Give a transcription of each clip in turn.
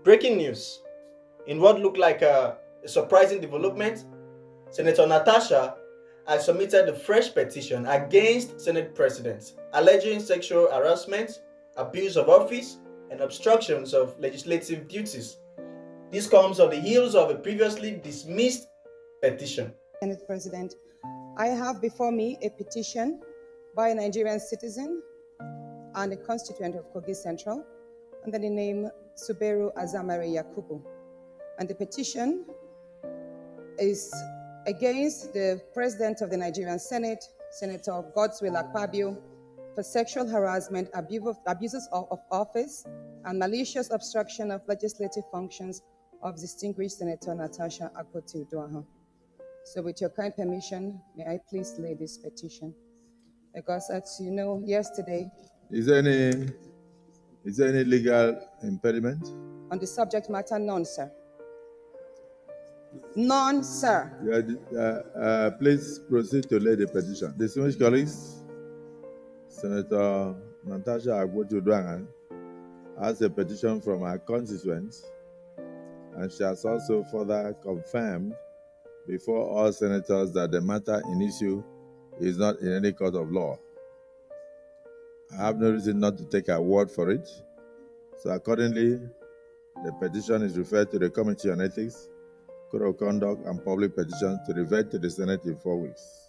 Breaking news. In what looked like a surprising development, Senator Natasha has submitted a fresh petition against Senate President, alleging sexual harassment, abuse of office, and obstructions of legislative duties. This comes on the heels of a previously dismissed petition. Senate President, I have before me a petition by a Nigerian citizen and a constituent of Kogi Central under the name Suberu Azamare Yakubu. And the petition is against the President of the Nigerian Senate, Senator Godswill Akpabio, for sexual harassment, abuses of office, and malicious obstruction of legislative functions of distinguished Senator Natasha Akpabio. So with your kind permission, may I please lay this petition? Because as you know, yesterday... Is there any legal impediment? On the subject matter, none, sir. None, sir. Please proceed to lay the petition. Distinguished colleagues, Senator Natasha Akpabio has a petition from her constituents, and she has also further confirmed before all senators that the matter in issue is not in any court of law. I have no reason not to take her word for it. So accordingly, the petition is referred to the Committee on Ethics, Code of Conduct, and Public Petitions to revert to the Senate in 4 weeks.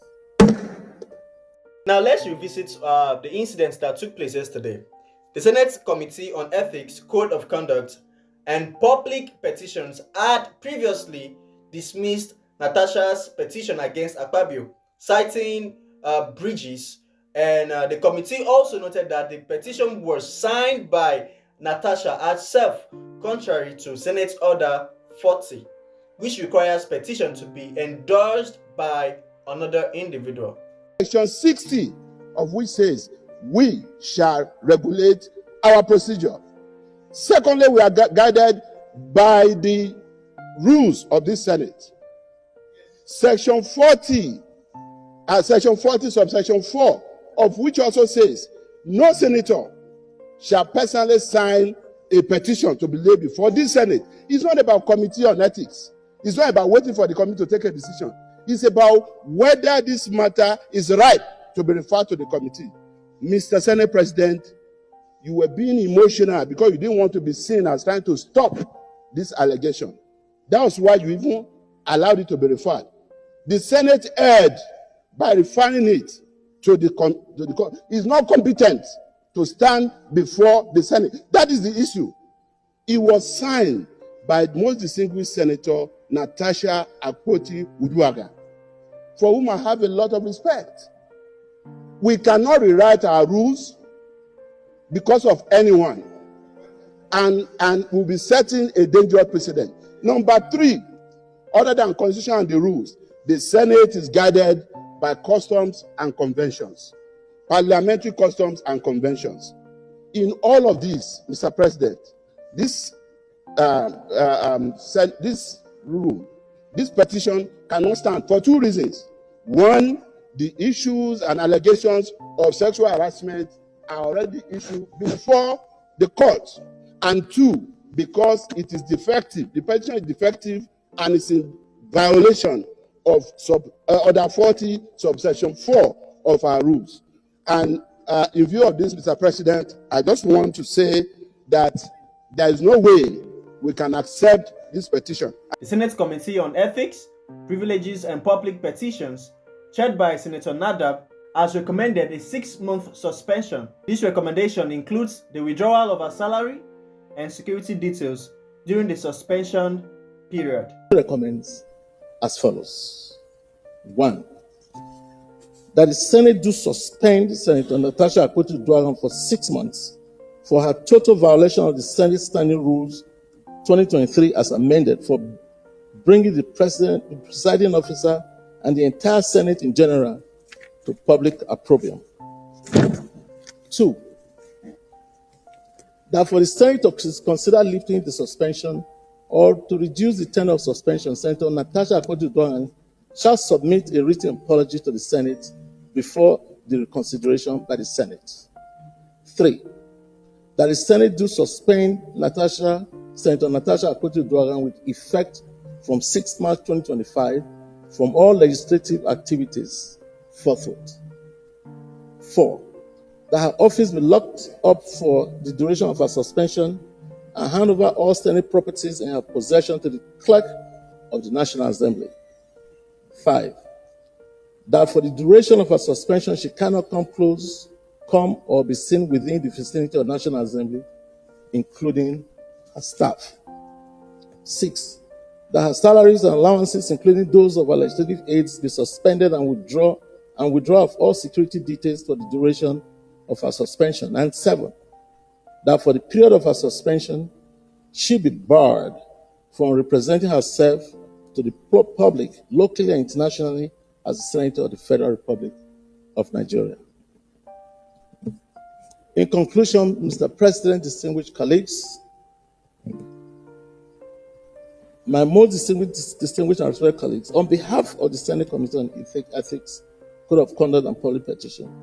Now let's revisit the incidents that took place yesterday. The Senate Committee on Ethics, Code of Conduct, and Public Petitions had previously dismissed Natasha's petition against Akpabio, citing breaches, and the committee also noted that the petition was signed by Natasha herself, contrary to Senate Order 40, which requires petition to be endorsed by another individual. Section 60 of which says, we shall regulate our procedure. Secondly, we are guided by the rules of this Senate. Section 40, subsection 4, of which also says, no senator shall personally sign a petition to be laid before this Senate. It's not about Committee on Ethics. It's not about waiting for the committee to take a decision. It's about whether this matter is right to be referred to the committee. Mr. Senate President, you were being emotional because you didn't want to be seen as trying to stop this allegation. That was why you even allowed it to be referred. The Senate erred by referring it to the court. Is not competent to stand before the Senate. That is the issue. It was signed by the most distinguished Senator Natasha Akpabio, for whom I have a lot of respect. We cannot rewrite our rules because of anyone, and we'll be setting a dangerous precedent. Number 3, other than Constitution and the rules, the Senate is guided by customs and conventions, parliamentary customs and conventions. In all of these, Mr. President, this petition cannot stand for 2 reasons. 1, the issues and allegations of sexual harassment are already issued before the court. And 2, because it is defective. The petition is defective and it's in violation of Order 40, subsection 4 of our rules. And in view of this, Mr. President, I just want to say that there is no way we can accept this petition. The Senate Committee on Ethics, Privileges, and Public Petitions, chaired by Senator Nadab, has recommended a 6-month suspension. This recommendation includes the withdrawal of her salary and security details during the suspension period. It recommends as follows. 1, that the Senate do suspend Senator Natasha Akpabio for 6 months for her total violation of the Senate Standing Rules 2023 as amended for bringing the presiding officer and the entire Senate in general to public opprobrium. 2, that for the Senate to consider lifting the suspension or to reduce the tenure of suspension, Senator Natasha Akpabio shall submit a written apology to the Senate before the reconsideration by the Senate. 3, that the Senate do suspend Natasha Senator Natasha Akpabio with effect from 6 March 2025 from all legislative activities forthwith. 4. That her office be locked up for the duration of her suspension and hand over all Senate properties in her possession to the clerk of the National Assembly. 5. That for the duration of her suspension, she cannot come or be seen within the vicinity of the National Assembly, including her staff. 6. That her salaries and allowances, including those of her legislative aides, be suspended and withdraw of all security details for the duration of her suspension. And 7. That for the period of her suspension, she be barred from representing herself to the public, locally and internationally, as a Senator of the Federal Republic of Nigeria. In conclusion, Mr. President, distinguished colleagues, my most distinguished and respected colleagues, on behalf of the Senate Committee on Ethics, Code of Conduct and Public Petition,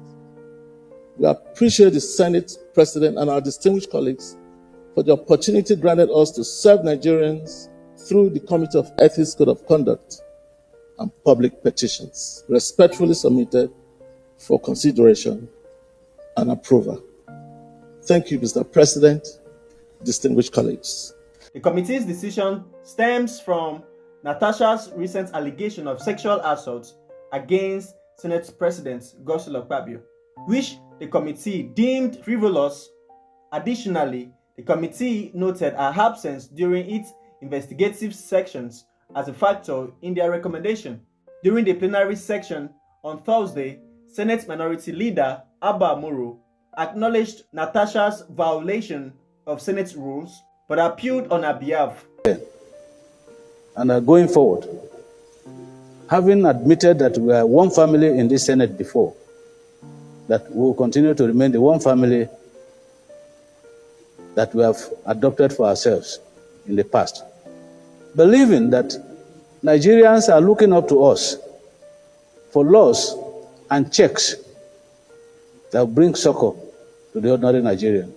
we appreciate the Senate President and our distinguished colleagues for the opportunity granted us to serve Nigerians through the Committee of Ethics, Code of Conduct and Public Petitions, respectfully submitted for consideration and approval. Thank you, Mr. President, distinguished colleagues. The committee's decision stems from Natasha's recent allegation of sexual assault against Senate President Akpabio, which the committee deemed frivolous. Additionally, the committee noted her absence during its investigative sections as a factor in their recommendation. During the plenary section on Thursday, Senate Minority Leader Abba Moro acknowledged Natasha's violation of Senate rules but appealed on her behalf. And going forward, having admitted that we are one family in this Senate before, that we will continue to remain the one family that we have adopted for ourselves in the past, believing that Nigerians are looking up to us for laws and checks that will bring succor to the ordinary Nigerian.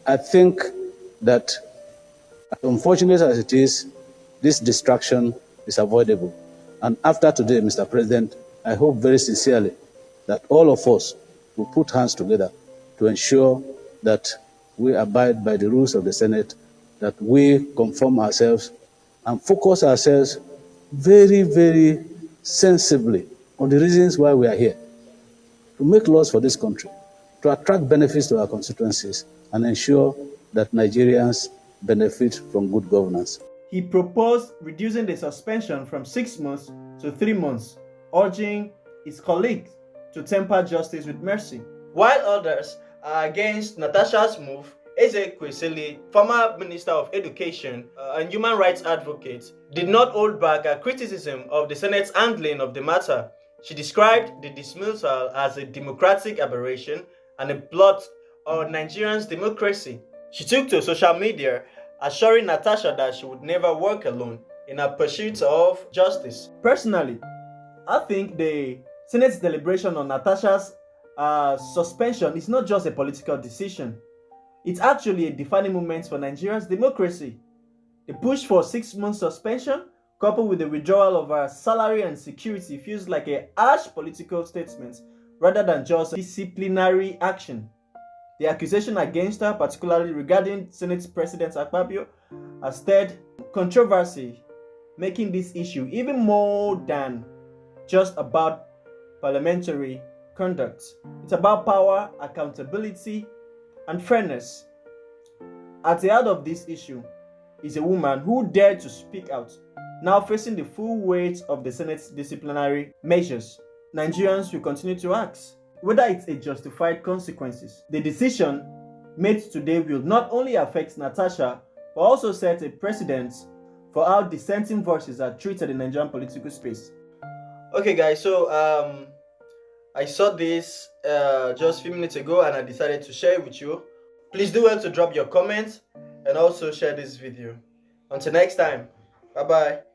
I think that, as unfortunate as it is, this distraction is avoidable. And after today, Mr. President, I hope very sincerely that all of us will put hands together to ensure that we abide by the rules of the Senate, that we conform ourselves and focus ourselves very, very sensibly on the reasons why we are here, to make laws for this country, to attract benefits to our constituencies, and ensure that Nigerians benefit from good governance. He proposed reducing the suspension from 6 months to 3 months, urging his colleagues to temper justice with mercy. While others are against Natasha's move, Ezekwesili, former Minister of Education and human rights advocate, did not hold back her criticism of the Senate's handling of the matter. She described the dismissal as a democratic aberration and a blot on Nigerians' democracy. She took to social media, assuring Natasha that she would never work alone in her pursuit of justice. Personally, I think the Senate's deliberation on Natasha's suspension is not just a political decision. It's actually a defining moment for Nigeria's democracy. The push for 6 months suspension, coupled with the withdrawal of her salary and security, feels like a harsh political statement rather than just disciplinary action. The accusation against her, particularly regarding Senate President Akpabio, has stirred controversy, making this issue even more than just about parliamentary conduct. It's about power, accountability, and fairness. At the heart of this issue is a woman who dared to speak out, now facing the full weight of the Senate's disciplinary measures. Nigerians will continue to ask whether it's a justified consequences. The decision made today will not only affect Natasha, but also set a precedent for how dissenting voices are treated in Nigerian political space. Okay guys, so I saw this just a few minutes ago and I decided to share it with you. Please do well to drop your comments and also share this video. Until next time, bye bye.